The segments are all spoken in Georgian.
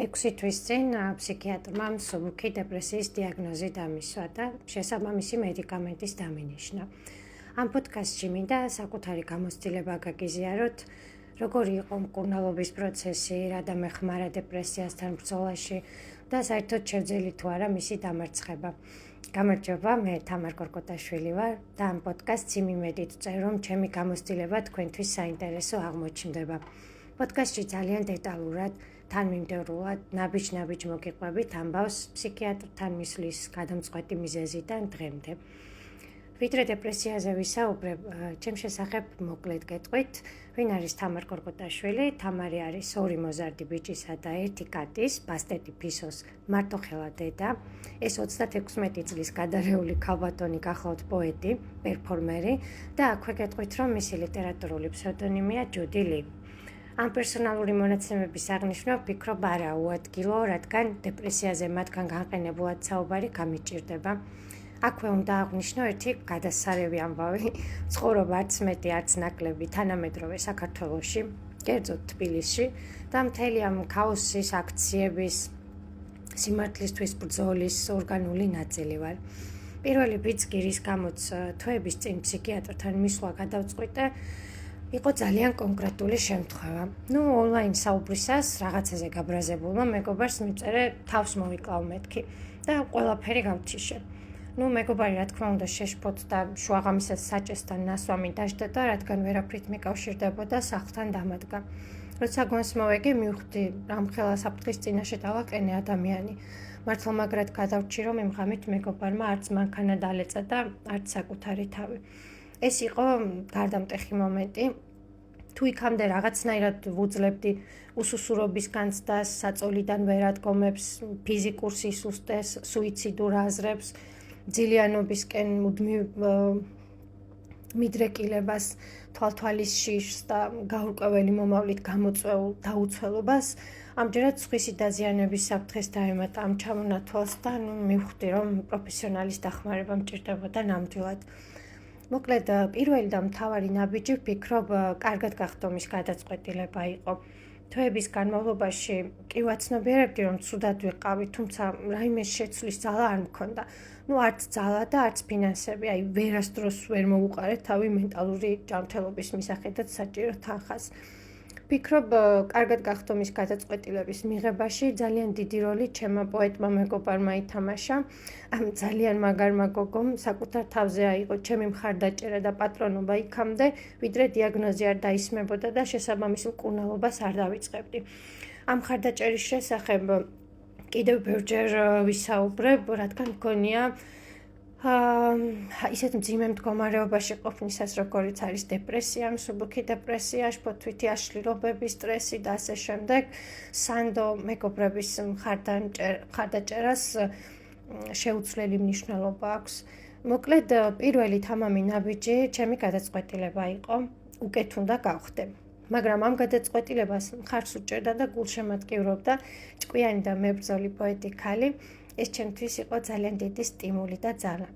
6 თვის წინ ფსიქიატრმა მსუბუქი დეპრესიის დიაგნოზი დამისვა და შესაბამისი მედიკამენტის დამინიშნა. ამ პოდკასტში მინდა საკუთარი გამოცდილება გაგიზიაროთ, როგორი იყო მკურნალობის პროცესი, რა დამეხმარა დეპრესიასთან ბრძოლაში და საერთოდ შევძელი თუ არა მისი დამარცხება. გამარჯობა, მე თამარ კორკოტაშვილი ვარ და ამ პოდკასტს იმედით ვწერ, რომ ჩემი გამოცდილება თქვენთვის საინტერესო აღმოჩნდება. პოდკასტში ძალიან დეტალურად, თანმიმდევრულად, ნაბიჯ-ნაბიჯ მოგიყვებით ამბავს ფსიქიატრთან მისვლის გადამწყვეტი მიზეზიდან დღემდე. ვიდრე დეპრესიაზე ვისაუბრებ, ჩემ შესახებ მოკლედ გეტყვით, ვინ არის თამარ კორკოტაშვილი. თამარი არის 2 მოზარდი ბიჭისა და 1 კატის, ბასტეტი ფისოს მარტოხელა დედა. ეს 36 წლის გადარეული ქალბატონი გახლავთ პოეტი, პერფორმერი და აქვე გეტყვით, რომ მისი ლიტერატურული ფსევდონიმია ჯუდი ლი. ამ პერსონალური მონაცემების აღნიშვნა ვფიქრობ არა უადგილო, რადგან დეპრესიაზე მათგან განყენებულად საუბარი გამიჭირდება. აქვე უნდა აღნიშნო ერთი გადასარევი ამბავი, ცხოვრობა არც მეტი, არც ნაკლები თანამედროვე საქართველოში, კერძოდ თბილისში და მთელი ამ ქაოსის, აქციების, სიმართლისთვის ბრძოლის ორგანული ნაწილი ვარ. პირველი ბიძგი, რის გამოც თვეების წინ ფსიქიატრთან მისვლა გადავწყვიტე, იყო ძალიან კონკრეტული შემთხვევა. ონლაინ საუბრისას რაღაცაზე გაბრაზებულმა მეგობარს მიწერე თავს მოვიკლავ მეთქი და ყველაფერი გავთიშე. მეგობარი რა თქმა უნდა შეშფოთს და შუაღამისას საჭესთან ნასვამი დაждდა და რადგან ვერაფრით მიკავშირდებოდა სახლთან დამადგა. როცა გვანს მოვეგე, მივხვდი რამხელა საფრთხის წინაშე დავაყენე ადამიანი. მართლა მაგრად გადავრჩი, რომ იმ ღამით მეგობარმა არც მანქანა დალეწა და არც საკუთარი თავი. ეს იყო გარდამტეხი მომენტი. თუ იქამდე რაღაცნაირად ვუძლებდი უსუსურობის განცდას, საწოლიდან ვერადგომებს, ფიზიკურ სისუსტეს, სუიციდურ აზრებს, ძილიანობისკენ მუდმივ მიდრეკილებას, თვალთვალის შიშს და გაურკვეველი მომავლით გამოწვეულ დაუცველობას, ამჯერად სხვისი დაზიანების საფრთხეს დაემატა ამ ჩამონათვალს და მივხვდი, რომ პროფესიონალის დახმარება მჭირდებოდა ნამდვილად. მოკლედ, პირველი და მთავარი ნაბიჯი ვფიქრობ, კარგად გახდომის გადაწყვეტილება იყო. თვეების განმავლობაში კი ვაცნობიერებდი, რომ ცუდად ვიყავი, თუმცა რაიმე შეცვლის ძალა არ მქონდა. არც ძალა და არც ფინანსები, ვერასდროს ვერ მოვუყარეთ თავი მენტალური ჯანმრთელობის მისახედად საჭირო თანხას. ვფიქრობ, კარგად გახდომის გადაწყვეტილების მიღებაში ძალიან დიდი როლი ჩემმა პოეტმა მეგობარმა ითამაშა. ამ ძალიან მაგარმა გოგომ საკუთარ თავზე აიღო ჩემი მხარდაჭერა და პატრონობა იქამდე, ვიდრე დიაგნოზი არ დაისმებოდა და შესაბამის მკურნალობას არ დავიწყებდი. ამ მხარდაჭერის შესახებ კიდევ ბევრჯერ ვისაუბრებ, რადგან მგონია ისეთ მძიმე მდგომარეობაში ყოფნისას, როგორიც არის დეპრესია, მსუბუქი დეპრესია, შფოთვითი აშლილობები, სტრესი და ასე შემდეგ, სანდო მეგობრების მხარდაჭერას შეუცვლელი მნიშვნელობა აქვს. მოკლედ, პირველი თამამი ნაბიჯი ჩემი გადაწყვეტილება იყო, უკეთ უნდა გავხდე. მაგრამ ამ გადაწყვეტილებას მხარს უჭერდა და გულშემატკივრობდა ჭკვიანი და მებრძოლი პოეტი ქალი. ეს ჩემთვის იყო ძალიან დიდი სტიმული და ძალა.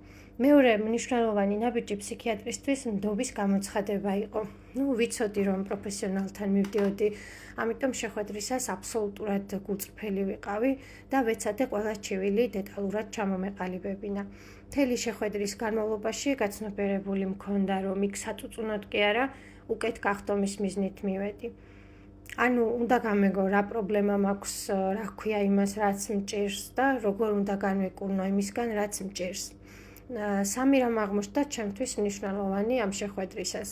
მეორე მნიშვნელოვანი ნაბიჯი ფსიქიატრისთვის ნდობის გამოცხადება იყო. ვიცოდი, რომ პროფესიონალთან მივდიოდი, ამიტომ შეხვედრისას აბსოლუტურად გულწრფელი ვიყავი და ვეცადე ყველა ჩივილი დეტალურად ჩამომეყალიბებინა. მთელი შეხვედრის განმავლობაში გაცნობიერებული მქონდა, რომ იქ საწუწუნოდ კი არა, უკეთ გახდომის მიზნით მივედი. უნდა გამეგო რა პრობლემა მაქვს, რა ქვია იმას, რაც მჭირს და როგორ უნდა განვეკურნო იმისგან, რაც მჭირს. 3 რამ აღმოჩნდა ჩემთვის მნიშვნელოვანი ამ შეხვედრისას.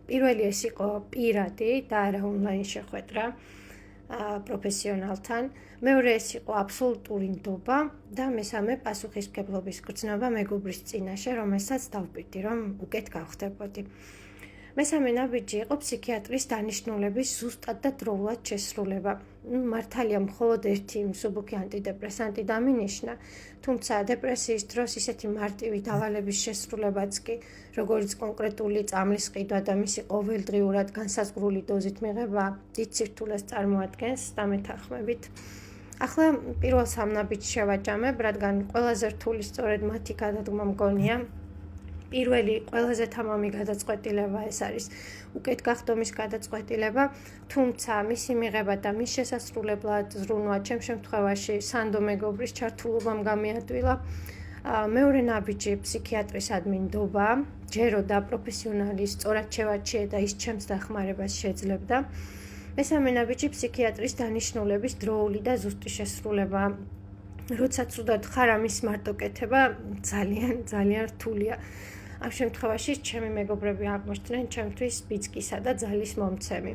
პირველი ეს იყო პირადი და არა ონლაინ შეხვედრა პროფესიონალთან. მეორე ეს იყო აბსოლუტური ნდობა და მესამე პასუხისმგებლობის გრძნობა მეგობრის წინაშე, რომელსაც დავპირდი, რომ უკეთ გავხდებოდი. მესამე ნაბიჯი იყო ფსიქიატრის დანიშნულების ზუსტად და დროულად შესრულება. მართალია მხოლოდ ერთი მსუბუქი ანტიდეპრესანტი დამინიშნა, თუმცა დეპრესიის დროს ისეთი მარტივი დავალების შესრულებაც კი, როგორც კონკრეტული წამლის ყიდვა და მისი ყოველდღიურად განსაზღვრული დოზით მიღება, დიდ სირთულეს წარმოადგენს დამეთანხმებით. ახლა პირველ 3 ნაბიჯს შევაჯამებ, რადგან ყველაზე რთული სწორედ მათი გადადგმა მგონია. პირველი ყველაზე თამამი გადაწყვეტილება ეს არის უკეთ გახდომის გადაწყვეტილება, თუმცა მისი მიღება და მის შესასრულებლად ზრუნვა ჩემ შემთხვევაში სანდო მეგობრის ჩართულობამ გამიადვილა. მეორე ნაბიჯი ფსიქიატრისადმი ნდობა, ჯეროდა პროფესიონალი სწორად შევარჩიე და ის ჩემს დახმარებას შეძლებდა. მესამე ნაბიჯი ფსიქიატრის დანიშნულების დროული და ზუსტი შესრულება. როცა ცუდად ხარ ამის მარტო კეთება ძალიან რთულია. ამ შემთხვევაში ჩემი მეგობრები აღმოჩნდნენ ჩემთვის ბიძკისა და ძალის მომცემი.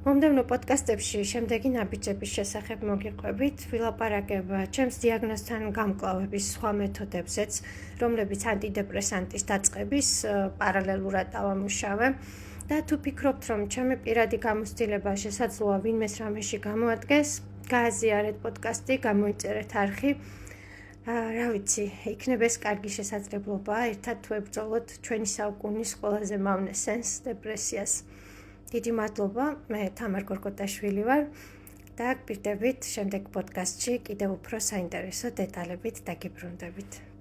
მომდევნო პოდკასტებში შემდეგი ნაბიჯების შესახებ მოგიყვებით, ვილაპარაკებ ჩემს დიაგნოზთან გამკლავების სხვა მეთოდებზეც, რომლებიც ანტიდეპრესანტის დაწყების პარალელურად ავამუშავე. და თუ ფიქრობთ, რომ ჩემი პირადი გამოცდილება შესაძლოა ვინმეს რამეში გამოადგეს, გააზიარეთ პოდკასტი, გამოიწერეთ არხი. რა ვიცი, იქნება ეს კარგი შესაძლებლობა ერთად ვებრძოლოთ ჩვენი საუკუნის ყველაზე მავნე სენს დეპრესიას. დიდი მადლობა, მე თამარ გორგოტაშვილი ვარ და გპირდებით შემდეგ პოდკასტში კიდევ უფრო საინტერესო დეტალებით დაგიბრუნდებით.